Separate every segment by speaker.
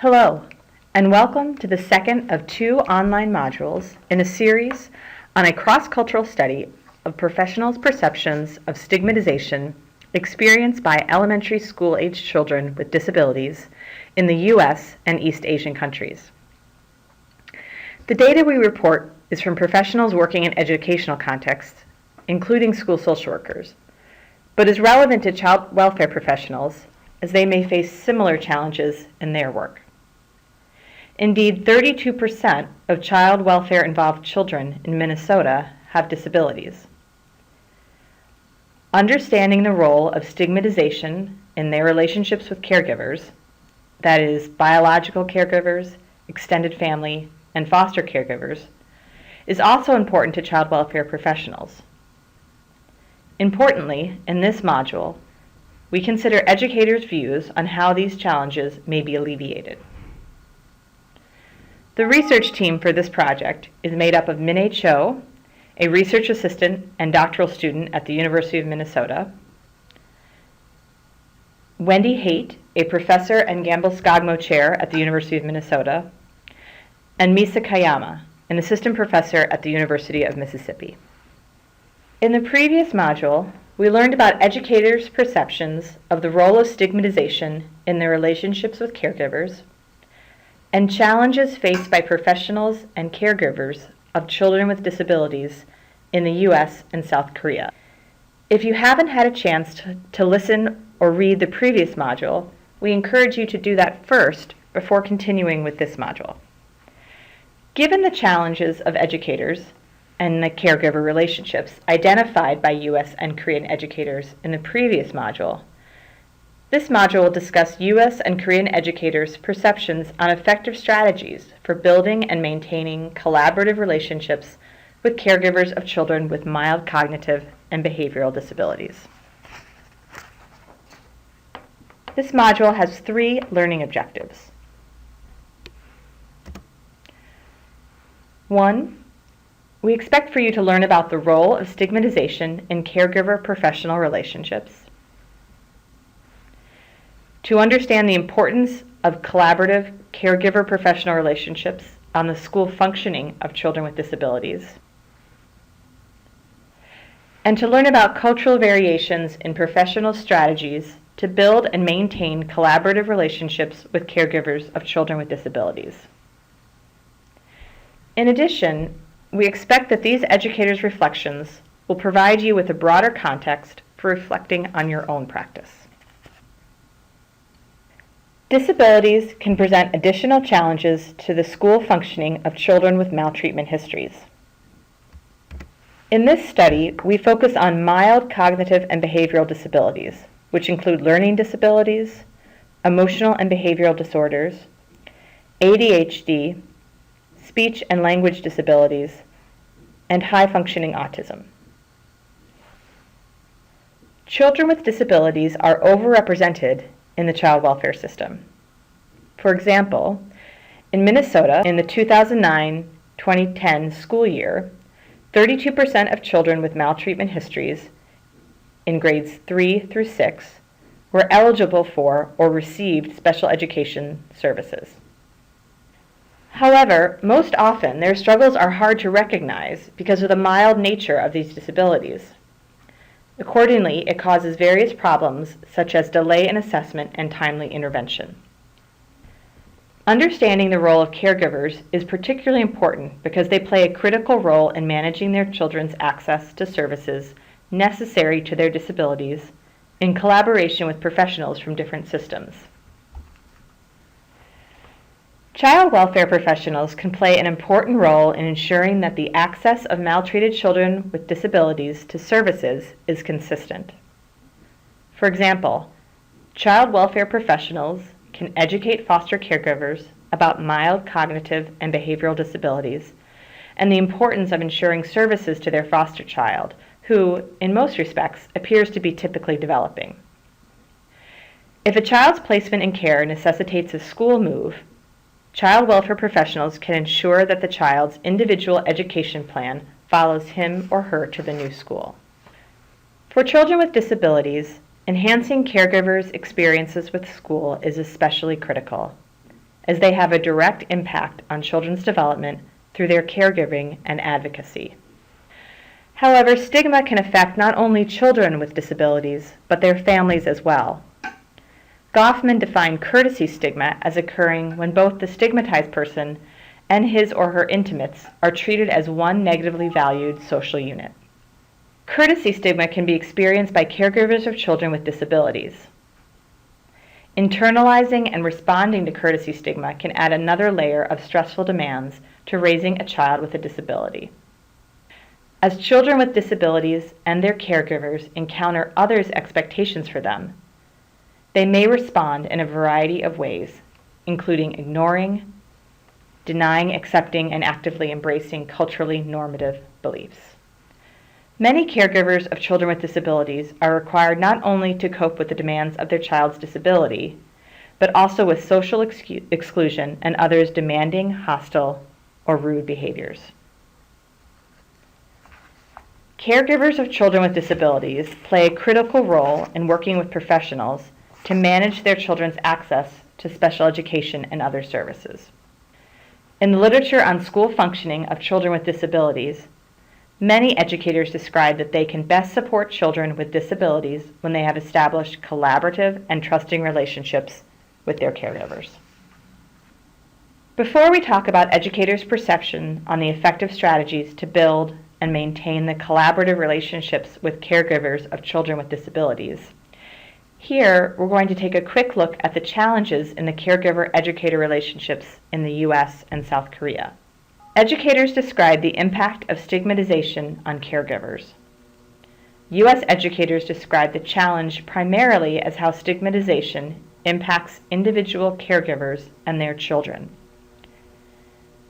Speaker 1: Hello, and welcome to the second of two online modules in a series on a cross-cultural study of professionals' perceptions of stigmatization experienced by elementary school-aged children with disabilities in the U.S. and East Asian countries. The data we report is from professionals working in educational contexts, including school social workers, but is relevant to child welfare professionals as they may face similar challenges in their work. Indeed, 32% of child welfare-involved children in Minnesota have disabilities. Understanding the role of stigmatization in their relationships with caregivers, that is, biological caregivers, extended family, and foster caregivers, is also important to child welfare professionals. Importantly, in this module, we consider educators' views on how these challenges may be alleviated. The research team for this project is made up of Minhae, a research assistant and doctoral student at the University of Minnesota, Wendy Haight, a professor and Gamble-Skogmo chair at the University of Minnesota, and Misa Kayama, an assistant professor at the University of Mississippi. In the previous module, we learned about educators' perceptions of the role of stigmatization in their relationships with caregivers and challenges faced by professionals and caregivers of children with disabilities in the U.S. and South Korea. If you haven't had a chance to listen or read the previous module, we encourage you to do that first before continuing with this module. Given the challenges of educators and the caregiver relationships identified by U.S. and Korean educators in the previous module, this module will discuss U.S. and Korean educators' perceptions on effective strategies for building and maintaining collaborative relationships with caregivers of children with mild cognitive and behavioral disabilities. This module has 3 learning objectives. 1. We expect for you to learn about the role of stigmatization in caregiver-professional relationships, to understand the importance of collaborative caregiver-professional relationships on the school functioning of children with disabilities, and to learn about cultural variations in professional strategies to build and maintain collaborative relationships with caregivers of children with disabilities. In addition, we expect that these educators' reflections will provide you with a broader context for reflecting on your own practice. Disabilities can present additional challenges to the school functioning of children with maltreatment histories. In this study, we focus on mild cognitive and behavioral disabilities, which include learning disabilities, emotional and behavioral disorders, ADHD, speech and language disabilities, and high-functioning autism. Children with disabilities are overrepresented in the child welfare system. For example, in Minnesota, in the 2009-2010 school year, 32% of children with maltreatment histories in grades 3 through 6 were eligible for or received special education services. However, most often their struggles are hard to recognize because of the mild nature of these disabilities. Accordingly, it causes various problems such as delay in assessment and timely intervention. Understanding the role of caregivers is particularly important because they play a critical role in managing their children's access to services necessary to their disabilities in collaboration with professionals from different systems. Child welfare professionals can play an important role in ensuring that the access of maltreated children with disabilities to services is consistent. For example, child welfare professionals can educate foster caregivers about mild cognitive and behavioral disabilities and the importance of ensuring services to their foster child, who, in most respects, appears to be typically developing. If a child's placement in care necessitates a school move, child welfare professionals can ensure that the child's individual education plan follows him or her to the new school. For children with disabilities, enhancing caregivers' experiences with school is especially critical. as they have a direct impact on children's development through their caregiving and advocacy. However, stigma can affect not only children with disabilities, but their families as well. Goffman defined courtesy stigma as occurring when both the stigmatized person and his or her intimates are treated as one negatively valued social unit. Courtesy stigma can be experienced by caregivers of children with disabilities. Internalizing and responding to courtesy stigma can add another layer of stressful demands to raising a child with a disability. As children with disabilities and their caregivers encounter others' expectations for them, they may respond in a variety of ways, including ignoring, denying, accepting, and actively embracing culturally normative beliefs. Many caregivers of children with disabilities are required not only to cope with the demands of their child's disability, but also with social exclusion and others' demanding, hostile, or rude behaviors. Caregivers of children with disabilities play a critical role in working with professionals to manage their children's access to special education and other services. In the literature on school functioning of children with disabilities, many educators describe that they can best support children with disabilities when they have established collaborative and trusting relationships with their caregivers. Before we talk about educators' perception on the effective strategies to build and maintain the collaborative relationships with caregivers of children with disabilities, here we're going to take a quick look at the challenges in the caregiver-educator relationships in the U.S. and South Korea. Educators describe the impact of stigmatization on caregivers. U.S. educators describe the challenge primarily as how stigmatization impacts individual caregivers and their children.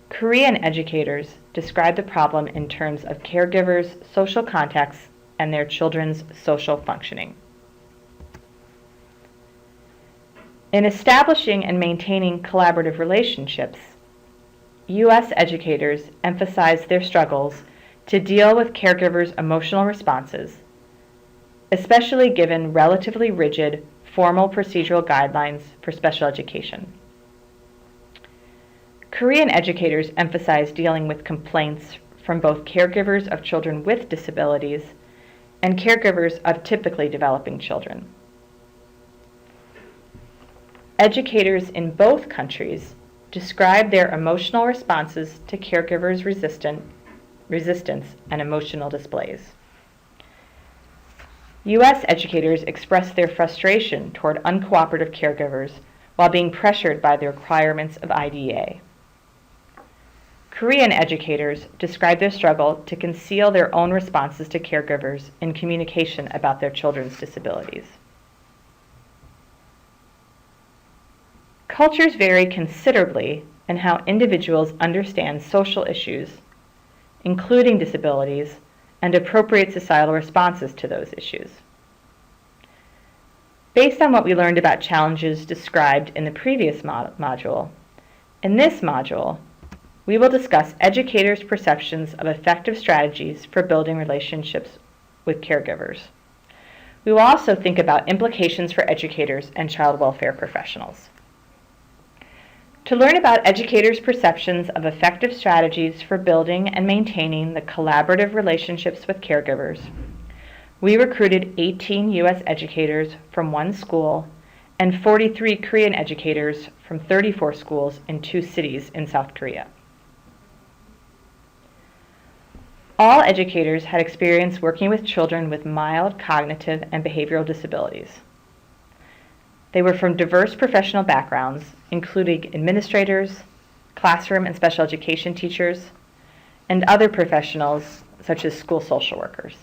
Speaker 1: Korean educators describe the problem in terms of caregivers' social contexts and their children's social functioning. In establishing and maintaining collaborative relationships, U.S. educators emphasize their struggles to deal with caregivers' emotional responses, especially given relatively rigid formal procedural guidelines for special education. Korean educators emphasize dealing with complaints from both caregivers of children with disabilities and caregivers of typically developing children. Educators in both countries describe their emotional responses to caregivers' resistance and emotional displays. U.S. educators express their frustration toward uncooperative caregivers while being pressured by the requirements of IDEA. Korean educators describe their struggle to conceal their own responses to caregivers in communication about their children's disabilities. Cultures vary considerably in how individuals understand social issues, including disabilities, and appropriate societal responses to those issues. Based on what we learned about challenges described in the previous module, in this module, we will discuss educators' perceptions of effective strategies for building relationships with caregivers. We will also think about implications for educators and child welfare professionals. To learn about educators' perceptions of effective strategies for building and maintaining the collaborative relationships with caregivers, we recruited 18 U.S. educators from one school and 43 Korean educators from 34 schools in 2 cities in South Korea. All educators had experience working with children with mild cognitive and behavioral disabilities. They were from diverse professional backgrounds, including administrators, classroom and special education teachers, and other professionals such as school social workers.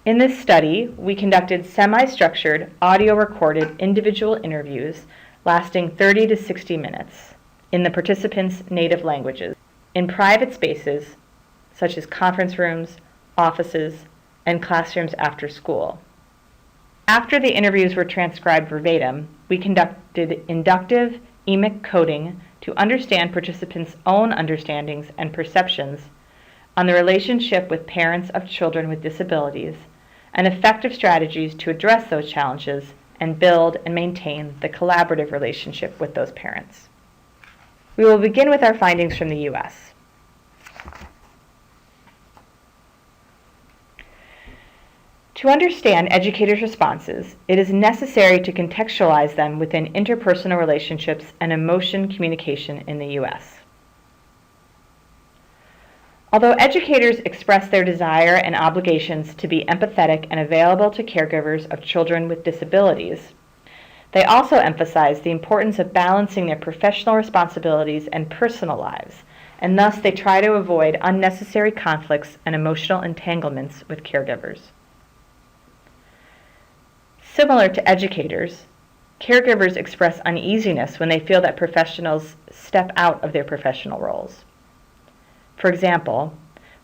Speaker 1: In this study, we conducted semi-structured, audio-recorded individual interviews lasting 30 to 60 minutes in the participants' native languages, in private spaces such as conference rooms, offices, and classrooms after school. After the interviews were transcribed verbatim, we conducted inductive emic coding to understand participants' own understandings and perceptions on the relationship with parents of children with disabilities and effective strategies to address those challenges and build and maintain the collaborative relationship with those parents. We will begin with our findings from the U.S. To understand educators' responses, it is necessary to contextualize them within interpersonal relationships and emotion communication in the U.S. Although educators express their desire and obligations to be empathetic and available to caregivers of children with disabilities, they also emphasize the importance of balancing their professional responsibilities and personal lives, and thus they try to avoid unnecessary conflicts and emotional entanglements with caregivers. Similar to educators, caregivers express uneasiness when they feel that professionals step out of their professional roles. For example,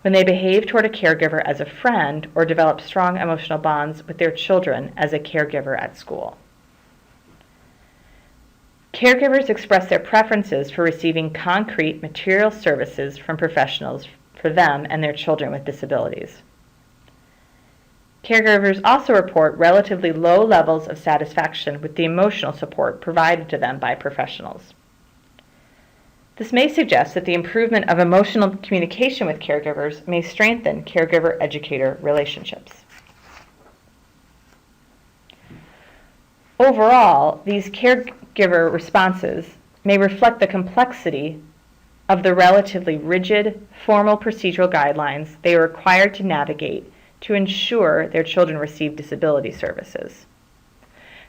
Speaker 1: when they behave toward a caregiver as a friend or develop strong emotional bonds with their children as a caregiver at school. Caregivers express their preferences for receiving concrete material services from professionals for them and their children with disabilities. Caregivers also report relatively low levels of satisfaction with the emotional support provided to them by professionals. This may suggest that the improvement of emotional communication with caregivers may strengthen caregiver-educator relationships. Overall, these caregiver responses may reflect the complexity of the relatively rigid, formal procedural guidelines they are required to navigate to ensure their children receive disability services,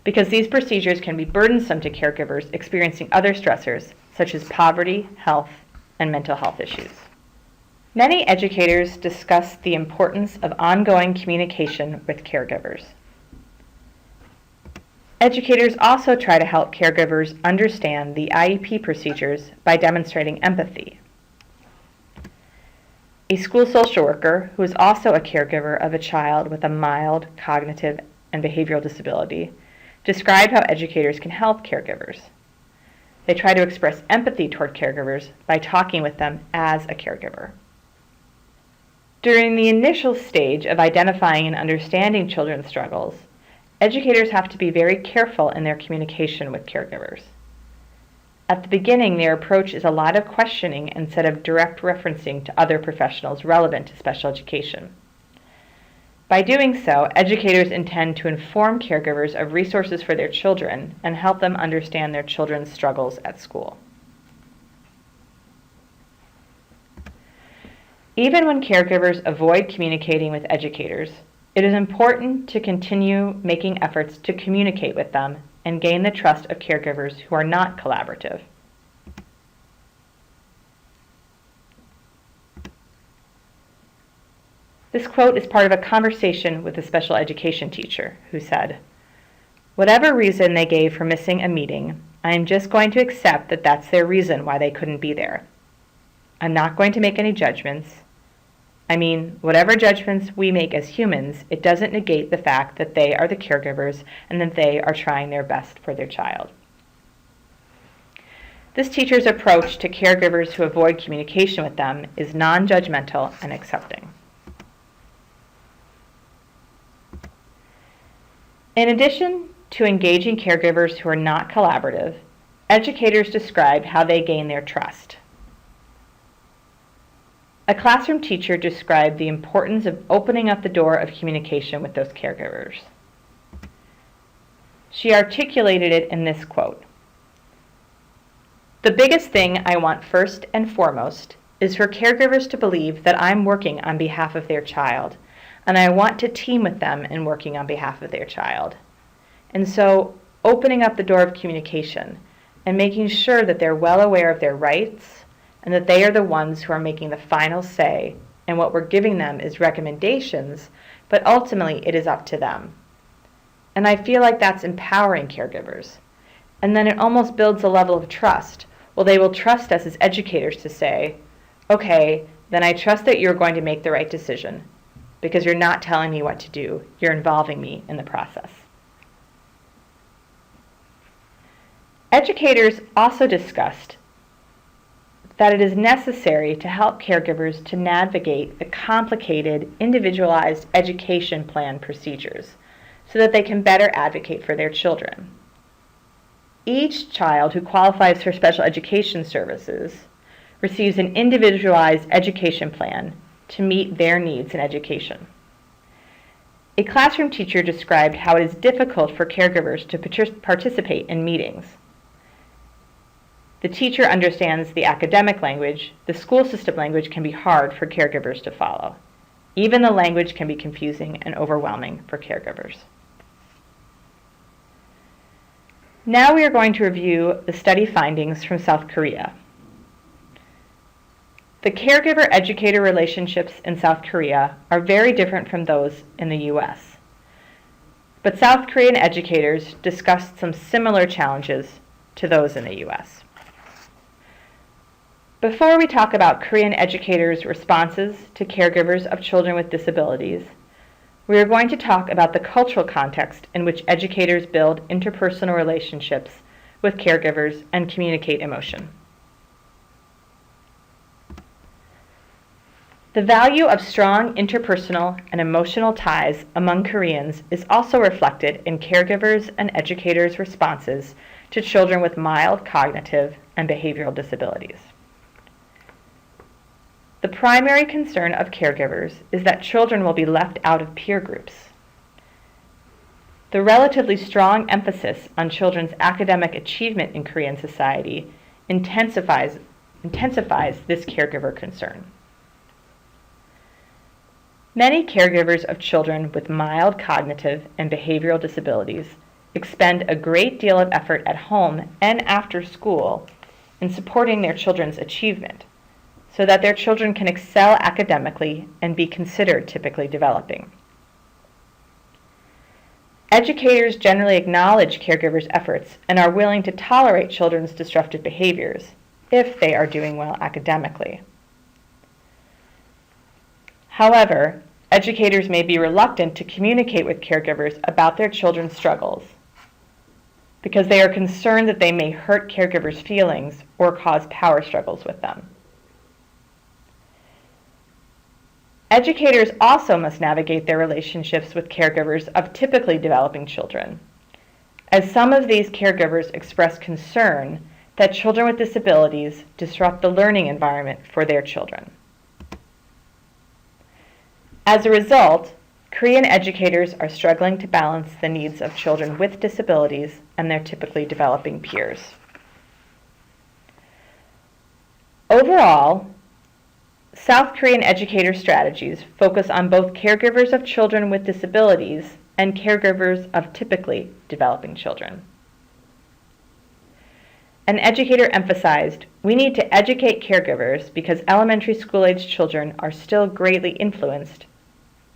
Speaker 1: because these procedures can be burdensome to caregivers experiencing other stressors such as poverty, health, and mental health issues. Many educators discuss the importance of ongoing communication with caregivers. Educators also try to help caregivers understand the IEP procedures by demonstrating empathy. A school social worker, who is also a caregiver of a child with a mild cognitive and behavioral disability, described how educators can help caregivers. They try to express empathy toward caregivers by talking with them as a caregiver. During the initial stage of identifying and understanding children's struggles, educators have to be very careful in their communication with caregivers. At the beginning, their approach is a lot of questioning instead of direct referencing to other professionals relevant to special education. By doing so, educators intend to inform caregivers of resources for their children and help them understand their children's struggles at school. Even when caregivers avoid communicating with educators, it is important to continue making efforts to communicate with them and gain the trust of caregivers who are not collaborative. This quote is part of a conversation with a special education teacher who said, "Whatever reason they gave for missing a meeting, I am just going to accept that that's their reason why they couldn't be there. I'm not going to make any judgments. I mean, whatever judgments we make as humans, it doesn't negate the fact that they are the caregivers and that they are trying their best for their child." This teacher's approach to caregivers who avoid communication with them is non-judgmental and accepting. In addition to engaging caregivers who are not collaborative, educators described how they gain their trust. A classroom teacher described the importance of opening up the door of communication with those caregivers. She articulated it in this quote, "The biggest thing I want first and foremost is for caregivers to believe that I'm working on behalf of their child, and I want to team with them in working on behalf of their child. And so, opening up the door of communication and making sure that they're well aware of their rights and that they are the ones who are making the final say, and what we're giving them is recommendations, but ultimately it is up to them. And I feel like that's empowering caregivers. And then it almost builds a level of trust. Well, they will trust us as educators to say, okay, then I trust that you're going to make the right decision because you're not telling me what to do. You're involving me in the process." Educators also discussed that it is necessary to help caregivers to navigate the complicated, individualized education plan procedures so that they can better advocate for their children. Each child who qualifies for special education services receives an individualized education plan to meet their needs in education. A classroom teacher described how it is difficult for caregivers to participate in meetings. The teacher understands the academic language. The school system language can be hard for caregivers to follow. Even the language can be confusing and overwhelming for caregivers. Now we are going to review the study findings from South Korea. The caregiver-educator relationships in South Korea are very different from those in the US. But South Korean educators discussed some similar challenges to those in the US. Before we talk about Korean educators' responses to caregivers of children with disabilities, we are going to talk about the cultural context in which educators build interpersonal relationships with caregivers and communicate emotion. The value of strong interpersonal and emotional ties among Koreans is also reflected in caregivers' and educators' responses to children with mild cognitive and behavioral disabilities. The primary concern of caregivers is that children will be left out of peer groups. The relatively strong emphasis on children's academic achievement in Korean society intensifies this caregiver concern. Many caregivers of children with mild cognitive and behavioral disabilities expend a great deal of effort at home and after school in supporting their children's achievement, so that their children can excel academically and be considered typically developing. Educators generally acknowledge caregivers' efforts and are willing to tolerate children's disruptive behaviors if they are doing well academically. However, educators may be reluctant to communicate with caregivers about their children's struggles because they are concerned that they may hurt caregivers' feelings or cause power struggles with them. Educators also must navigate their relationships with caregivers of typically developing children, as some of these caregivers express concern that children with disabilities disrupt the learning environment for their children. As a result, Korean educators are struggling to balance the needs of children with disabilities and their typically developing peers. Overall, South Korean educator strategies focus on both caregivers of children with disabilities and caregivers of typically developing children. An educator emphasized, we need to educate caregivers because elementary school-age children are still greatly influenced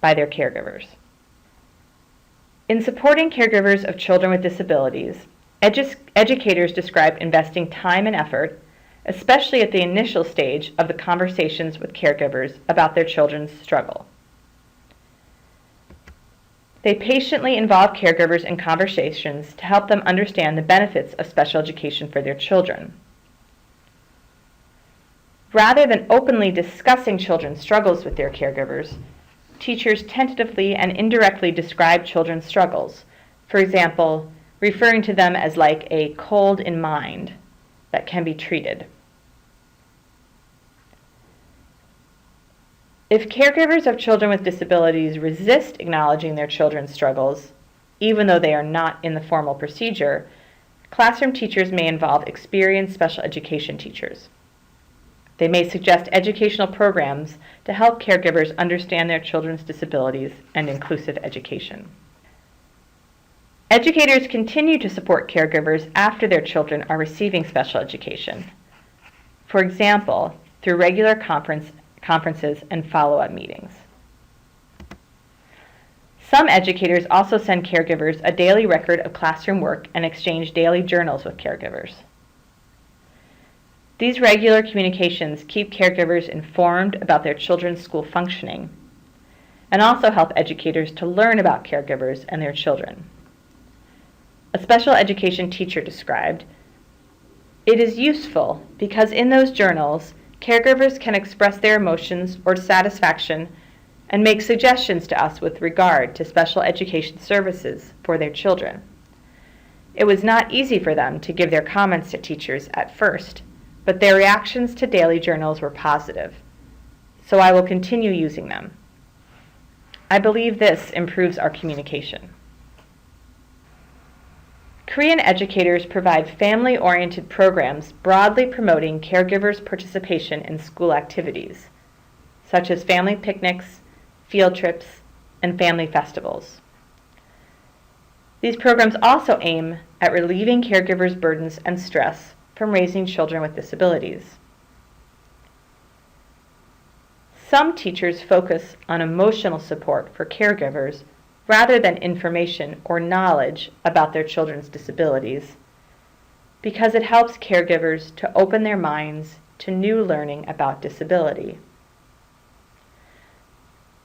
Speaker 1: by their caregivers. In supporting caregivers of children with disabilities, educators described investing time and effort, especially at the initial stage of the conversations with caregivers about their children's struggle. They patiently involve caregivers in conversations to help them understand the benefits of special education for their children. Rather than openly discussing children's struggles with their caregivers, teachers tentatively and indirectly describe children's struggles, for example, referring to them as like a cold in mind that can be treated. If caregivers of children with disabilities resist acknowledging their children's struggles, even though they are not in the formal procedure, classroom teachers may involve experienced special education teachers. They may suggest educational programs to help caregivers understand their children's disabilities and inclusive education. Educators continue to support caregivers after their children are receiving special education. For example, through regular conferences and follow-up meetings. Some educators also send caregivers a daily record of classroom work and exchange daily journals with caregivers. These regular communications keep caregivers informed about their children's school functioning and also help educators to learn about caregivers and their children. A special education teacher described, "It is useful because in those journals, caregivers can express their emotions or satisfaction and make suggestions to us with regard to special education services for their children. It was not easy for them to give their comments to teachers at first, but their reactions to daily journals were positive, so I will continue using them. I believe this improves our communication. Korean educators provide family-oriented programs broadly promoting caregivers' participation in school activities, such as family picnics, field trips, and family festivals. These programs also aim at relieving caregivers' burdens and stress from raising children with disabilities. Some teachers focus on emotional support for caregivers rather than information or knowledge about their children's disabilities, because it helps caregivers to open their minds to new learning about disability.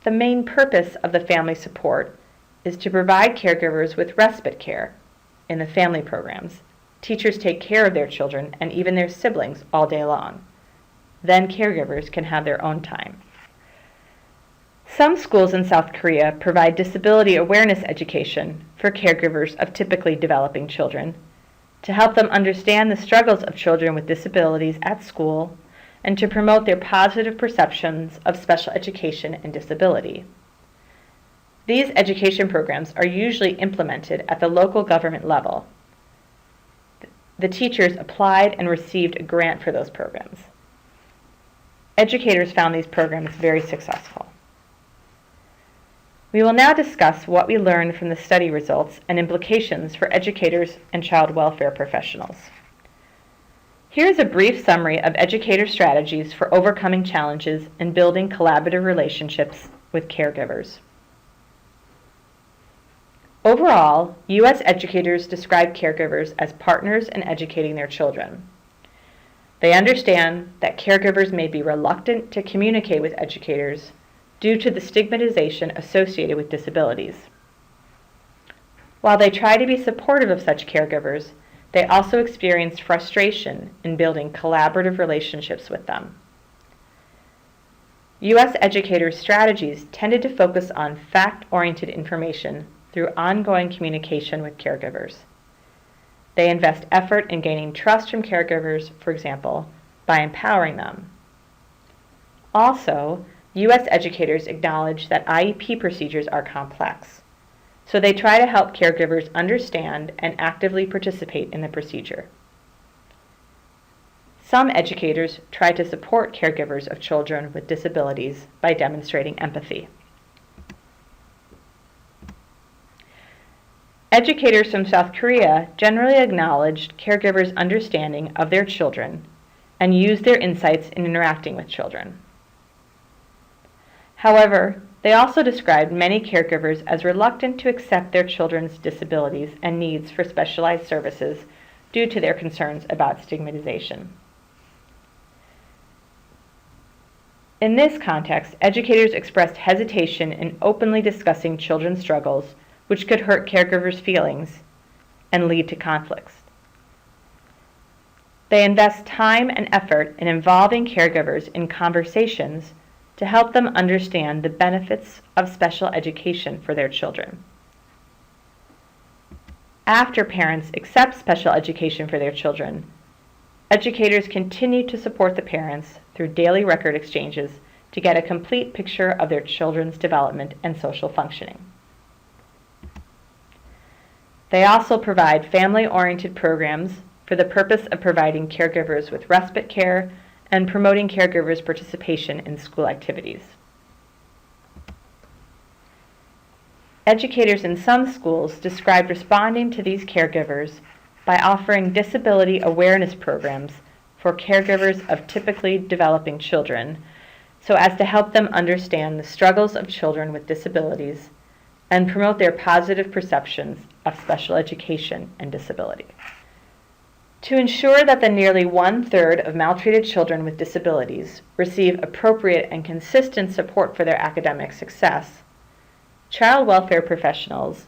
Speaker 1: The main purpose of the family support is to provide caregivers with respite care. In the family programs, teachers take care of their children and even their siblings all day long. Then caregivers can have their own time. Some schools in South Korea provide disability awareness education for caregivers of typically developing children to help them understand the struggles of children with disabilities at school and to promote their positive perceptions of special education and disability. These education programs are usually implemented at the local government level. The teachers applied and received a grant for those programs. Educators found these programs very successful. We will now discuss what we learned from the study results and implications for educators and child welfare professionals. Here's a brief summary of educator strategies for overcoming challenges and building collaborative relationships with caregivers. Overall, U.S. educators describe caregivers as partners in educating their children. They understand that caregivers may be reluctant to communicate with educators due to the stigmatization associated with disabilities. While they try to be supportive of such caregivers, they also experience frustration in building collaborative relationships with them. U.S. educators' strategies tended to focus on fact-oriented information through ongoing communication with caregivers. They invest effort in gaining trust from caregivers, for example, by empowering them. Also, U.S. educators acknowledge that IEP procedures are complex, so they try to help caregivers understand and actively participate in the procedure. Some educators try to support caregivers of children with disabilities by demonstrating empathy. Educators from South Korea generally acknowledged caregivers' understanding of their children and used their insights in interacting with children. However, they also described many caregivers as reluctant to accept their children's disabilities and needs for specialized services due to their concerns about stigmatization. In this context, educators expressed hesitation in openly discussing children's struggles, which could hurt caregivers' feelings and lead to conflicts. They invest time and effort in involving caregivers in conversations to help them understand the benefits of special education for their children. After parents accept special education for their children, educators continue to support the parents through daily record exchanges to get a complete picture of their children's development and social functioning. They also provide family-oriented programs for the purpose of providing caregivers with respite care and promoting caregivers' participation in school activities. Educators in some schools described responding to these caregivers by offering disability awareness programs for caregivers of typically developing children so as to help them understand the struggles of children with disabilities and promote their positive perceptions of special education and disability. To ensure that the nearly 1/3 of maltreated children with disabilities receive appropriate and consistent support for their academic success, child welfare professionals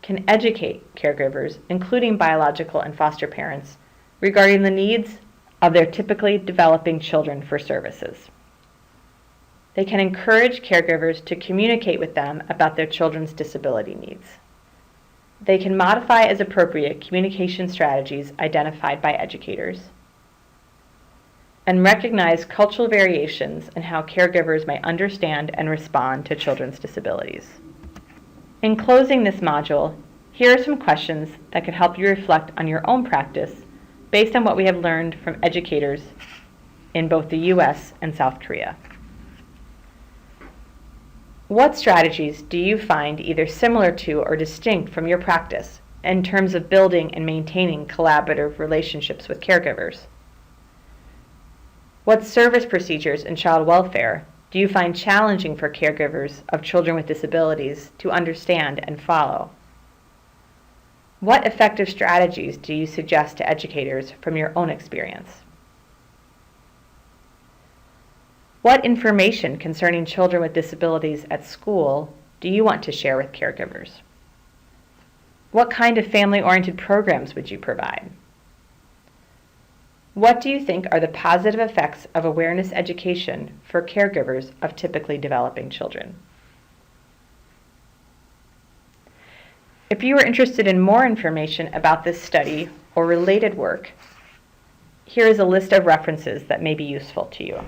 Speaker 1: can educate caregivers, including biological and foster parents, regarding the needs of their typically developing children for services. They can encourage caregivers to communicate with them about their children's disability needs. They can modify as appropriate communication strategies identified by educators, and recognize cultural variations in how caregivers may understand and respond to children's disabilities. In closing this module, here are some questions that could help you reflect on your own practice based on what we have learned from educators in both the US and South Korea. What strategies do you find either similar to or distinct from your practice in terms of building and maintaining collaborative relationships with caregivers? What service procedures in child welfare do you find challenging for caregivers of children with disabilities to understand and follow? What effective strategies do you suggest to educators from your own experience? What information concerning children with disabilities at school do you want to share with caregivers? What kind of family-oriented programs would you provide? What do you think are the positive effects of awareness education for caregivers of typically developing children? If you are interested in more information about this study or related work, here is a list of references that may be useful to you.